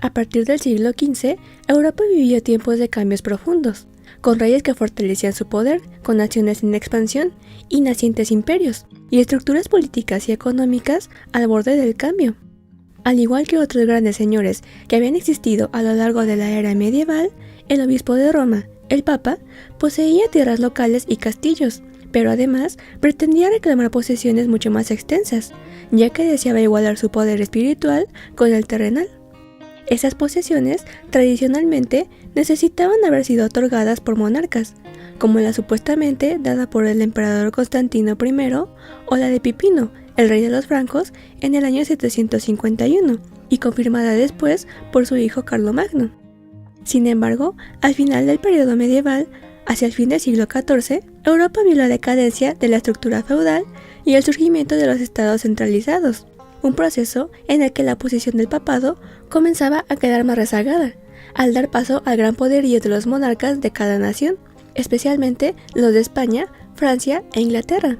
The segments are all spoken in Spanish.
A partir del siglo XV, Europa vivió tiempos de cambios profundos, con reyes que fortalecían su poder, con naciones en expansión y nacientes imperios, y estructuras políticas y económicas al borde del cambio. Al igual que otros grandes señores que habían existido a lo largo de la era medieval, el obispo de Roma, el Papa, poseía tierras locales y castillos, pero además pretendía reclamar posesiones mucho más extensas, ya que deseaba igualar su poder espiritual con el terrenal. Esas posesiones tradicionalmente necesitaban haber sido otorgadas por monarcas, como la supuestamente dada por el emperador Constantino I o la de Pipino, el rey de los francos, en el año 751, y confirmada después por su hijo Carlomagno. Sin embargo, al final del periodo medieval, hacia el fin del siglo XIV, Europa vio la decadencia de la estructura feudal y el surgimiento de los estados centralizados, un proceso en el que la posición del papado comenzaba a quedar más rezagada, al dar paso al gran poderío de los monarcas de cada nación, especialmente los de España, Francia e Inglaterra.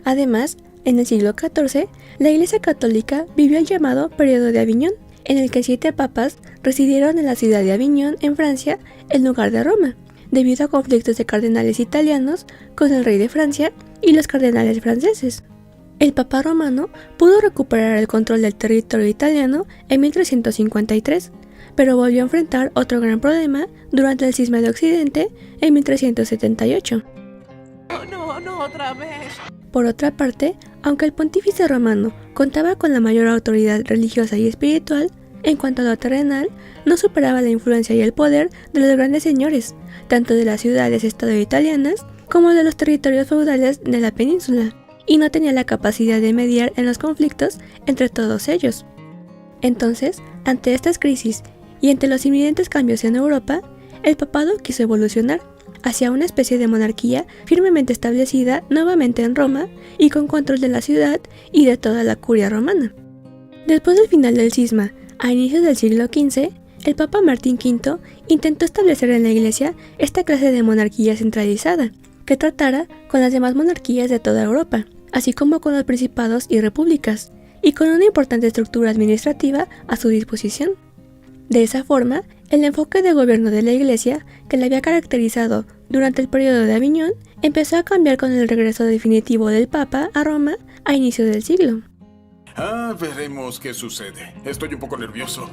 Además, en el siglo XIV, la Iglesia Católica vivió el llamado Período de Aviñón, en el que 7 papas residieron en la ciudad de Aviñón, en Francia, en lugar de Roma, debido a conflictos de cardenales italianos con el rey de Francia y los cardenales franceses. El Papa romano pudo recuperar el control del territorio italiano en 1353, pero volvió a enfrentar otro gran problema durante el cisma de Occidente en 1378. No, otra vez. Por otra parte, aunque el pontífice romano contaba con la mayor autoridad religiosa y espiritual, en cuanto a lo terrenal, no superaba la influencia y el poder de los grandes señores, tanto de las ciudades-estado italianas como de los territorios feudales de la península, y no tenía la capacidad de mediar en los conflictos entre todos ellos. Entonces, ante estas crisis y ante los inminentes cambios en Europa, el papado quiso evolucionar hacia una especie de monarquía firmemente establecida nuevamente en Roma y con control de la ciudad y de toda la curia romana. Después del final del cisma, a inicios del siglo XV, el Papa Martín V intentó establecer en la Iglesia esta clase de monarquía centralizada, que tratara con las demás monarquías de toda Europa, así como con los principados y repúblicas, y con una importante estructura administrativa a su disposición. De esa forma, el enfoque de gobierno de la Iglesia, que la había caracterizado durante el periodo de Aviñón, empezó a cambiar con el regreso definitivo del Papa a Roma a inicio del siglo. Veremos qué sucede. Estoy un poco nervioso.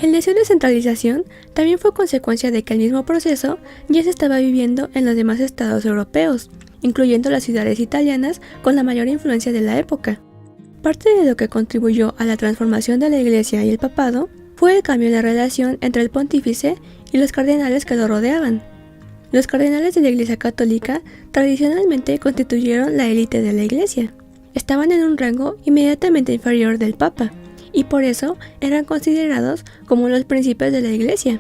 El deseo de centralización también fue consecuencia de que el mismo proceso ya se estaba viviendo en los demás estados europeos, incluyendo las ciudades italianas con la mayor influencia de la época. Parte de lo que contribuyó a la transformación de la Iglesia y el papado fue el cambio en la relación entre el pontífice y los cardenales que lo rodeaban. Los cardenales de la Iglesia Católica tradicionalmente constituyeron la élite de la Iglesia. Estaban en un rango inmediatamente inferior del Papa, y por eso eran considerados como los príncipes de la Iglesia.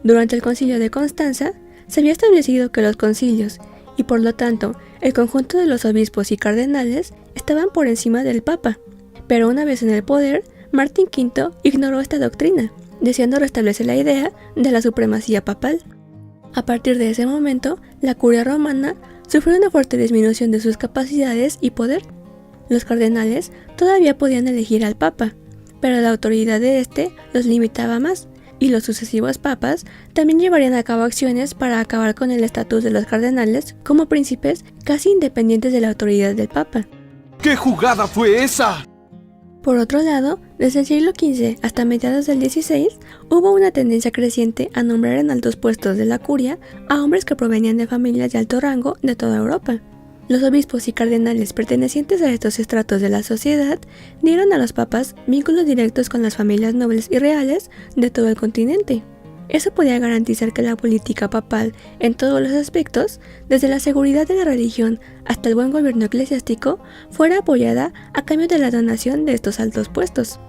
Durante el Concilio de Constanza, se había establecido que los concilios, y por lo tanto el conjunto de los obispos y cardenales, estaban por encima del Papa, pero una vez en el poder, Martín V ignoró esta doctrina, deseando restablecer la idea de la supremacía papal. A partir de ese momento, la curia romana sufrió una fuerte disminución de sus capacidades y poder. Los cardenales todavía podían elegir al papa, pero la autoridad de este los limitaba más, y los sucesivos papas también llevarían a cabo acciones para acabar con el estatus de los cardenales como príncipes casi independientes de la autoridad del papa. ¿Qué jugada fue esa? Por otro lado, desde el siglo XV hasta mediados del XVI, hubo una tendencia creciente a nombrar en altos puestos de la curia a hombres que provenían de familias de alto rango de toda Europa. Los obispos y cardenales pertenecientes a estos estratos de la sociedad dieron a los papas vínculos directos con las familias nobles y reales de todo el continente. Eso podía garantizar que la política papal, en todos los aspectos, desde la seguridad de la religión hasta el buen gobierno eclesiástico, fuera apoyada a cambio de la donación de estos altos puestos.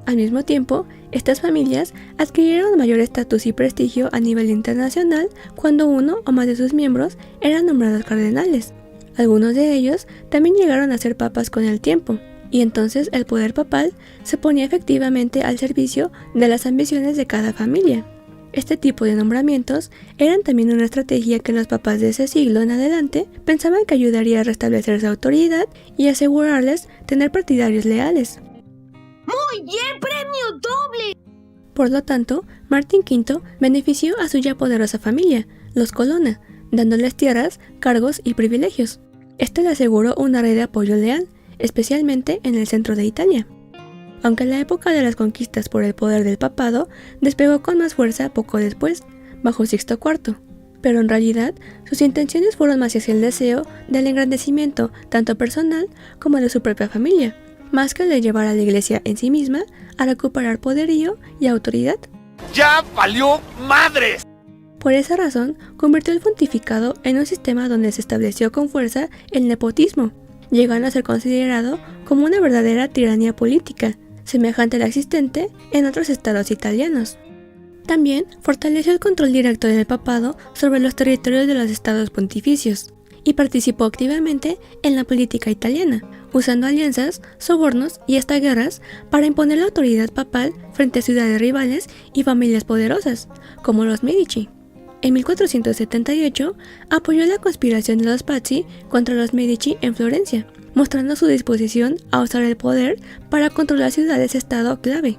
Al mismo tiempo, estas familias adquirieron mayor estatus y prestigio a nivel internacional cuando uno o más de sus miembros eran nombrados cardenales. Algunos de ellos también llegaron a ser papas con el tiempo, y entonces el poder papal se ponía efectivamente al servicio de las ambiciones de cada familia. Este tipo de nombramientos eran también una estrategia que los papas de ese siglo en adelante pensaban que ayudaría a restablecer su autoridad y asegurarles tener partidarios leales. ¡Muy bien! ¡Premio doble! Por lo tanto, Martín V benefició a su ya poderosa familia, los Colonna, dándoles tierras, cargos y privilegios. Esto le aseguró una red de apoyo leal, especialmente en el centro de Italia. Aunque la época de las conquistas por el poder del papado despegó con más fuerza poco después, bajo Sixto IV, pero en realidad sus intenciones fueron más hacia el deseo del engrandecimiento tanto personal como de su propia familia, más que el de llevar a la iglesia en sí misma a recuperar poderío y autoridad. ¡Ya valió madres! Por esa razón, convirtió el pontificado en un sistema donde se estableció con fuerza el nepotismo, llegando a ser considerado como una verdadera tiranía política, semejante a la existente en otros estados italianos. También fortaleció el control directo del papado sobre los territorios de los estados pontificios, y participó activamente en la política italiana, usando alianzas, sobornos y hasta guerras para imponer la autoridad papal frente a ciudades rivales y familias poderosas, como los Medici. En 1478 apoyó la conspiración de los Pazzi contra los Medici en Florencia, mostrando su disposición a usar el poder para controlar ciudades-estado clave.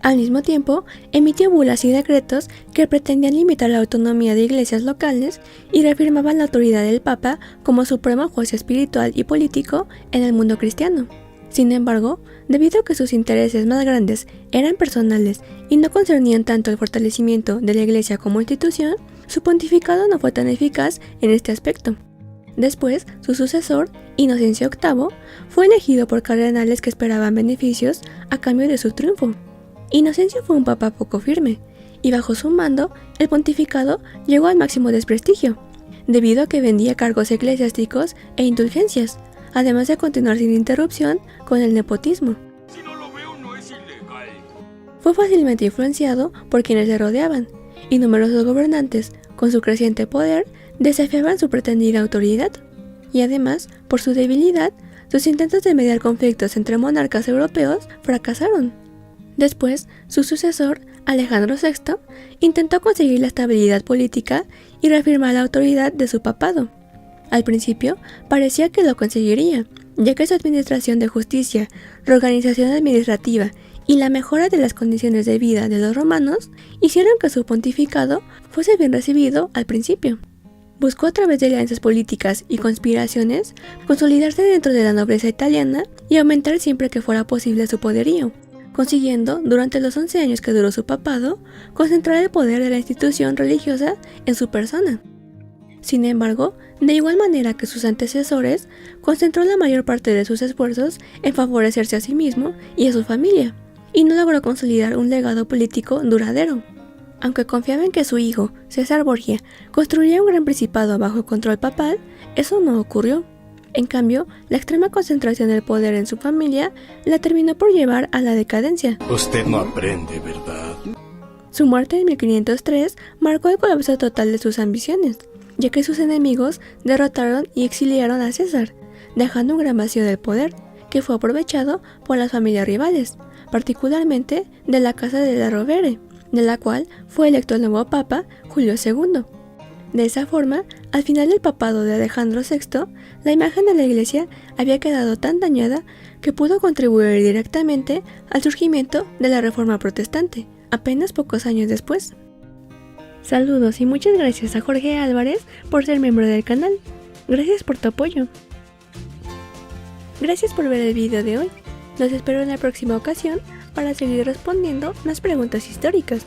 Al mismo tiempo, emitió bulas y decretos que pretendían limitar la autonomía de iglesias locales y reafirmaban la autoridad del Papa como supremo juez espiritual y político en el mundo cristiano. Sin embargo, debido a que sus intereses más grandes eran personales y no concernían tanto el fortalecimiento de la Iglesia como institución, su pontificado no fue tan eficaz en este aspecto. Después, su sucesor, Inocencio VIII, fue elegido por cardenales que esperaban beneficios a cambio de su triunfo. Inocencio fue un papa poco firme, y bajo su mando, el pontificado llegó al máximo desprestigio, debido a que vendía cargos eclesiásticos e indulgencias, además de continuar sin interrupción con el nepotismo. Si no lo veo, no es ilegal. Fue fácilmente influenciado por quienes le rodeaban, y numerosos gobernantes, con su creciente poder, desafiaban su pretendida autoridad. Y además, por su debilidad, sus intentos de mediar conflictos entre monarcas europeos fracasaron. Después, su sucesor, Alejandro VI, intentó conseguir la estabilidad política y reafirmar la autoridad de su papado. Al principio, parecía que lo conseguiría, ya que su administración de justicia, reorganización administrativa y la mejora de las condiciones de vida de los romanos hicieron que su pontificado fuese bien recibido al principio. Buscó a través de alianzas políticas y conspiraciones consolidarse dentro de la nobleza italiana y aumentar siempre que fuera posible su poderío, consiguiendo, durante los 11 años que duró su papado, concentrar el poder de la institución religiosa en su persona. Sin embargo, de igual manera que sus antecesores, concentró la mayor parte de sus esfuerzos en favorecerse a sí mismo y a su familia, y no logró consolidar un legado político duradero. Aunque confiaba en que su hijo, César Borgia, construiría un gran principado bajo control papal, eso no ocurrió. En cambio, la extrema concentración del poder en su familia la terminó por llevar a la decadencia. Usted no aprende, ¿verdad? Su muerte en 1503 marcó el colapso total de sus ambiciones, ya que sus enemigos derrotaron y exiliaron a César, dejando un gran vacío del poder, que fue aprovechado por las familias rivales, particularmente de la Casa de la Rovere, de la cual fue electo el nuevo papa Julio II. De esa forma, al final del papado de Alejandro VI, la imagen de la iglesia había quedado tan dañada que pudo contribuir directamente al surgimiento de la Reforma Protestante, apenas pocos años después. Saludos y muchas gracias a Jorge Álvarez por ser miembro del canal. Gracias por tu apoyo. Gracias por ver el video de hoy. Los espero en la próxima ocasión para seguir respondiendo más preguntas históricas.